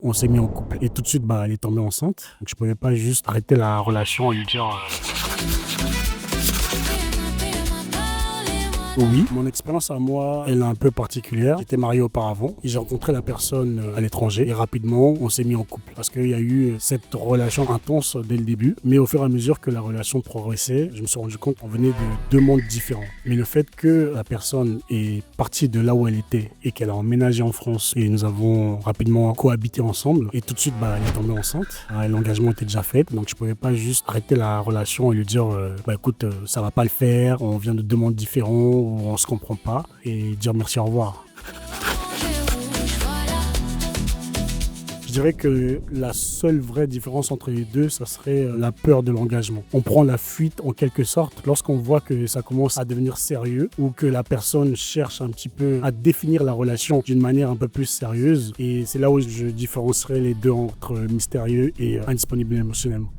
on s'est mis en couple. Et tout de suite, elle est tombée enceinte. Donc je pouvais pas juste arrêter la relation et lui dire... Oui, mon expérience à moi, elle est un peu particulière. J'étais marié auparavant et j'ai rencontré la personne à l'étranger et rapidement, on s'est mis en couple parce qu'il y a eu cette relation intense dès le début. Mais au fur et à mesure que la relation progressait, je me suis rendu compte qu'on venait de deux mondes différents. Mais le fait que la personne est partie de là où elle était et qu'elle a emménagé en France et nous avons rapidement cohabité ensemble et tout de suite, elle est tombée enceinte. L'engagement était déjà fait, donc je pouvais pas juste arrêter la relation et lui dire écoute, ça va pas le faire, on vient de deux mondes différents, on se comprend pas, et dire merci, au revoir. Je dirais que la seule vraie différence entre les deux, ça serait la peur de l'engagement. On prend la fuite en quelque sorte lorsqu'on voit que ça commence à devenir sérieux ou que la personne cherche un petit peu à définir la relation d'une manière un peu plus sérieuse. Et c'est là où je différencierais les deux entre mystérieux et indisponible émotionnellement.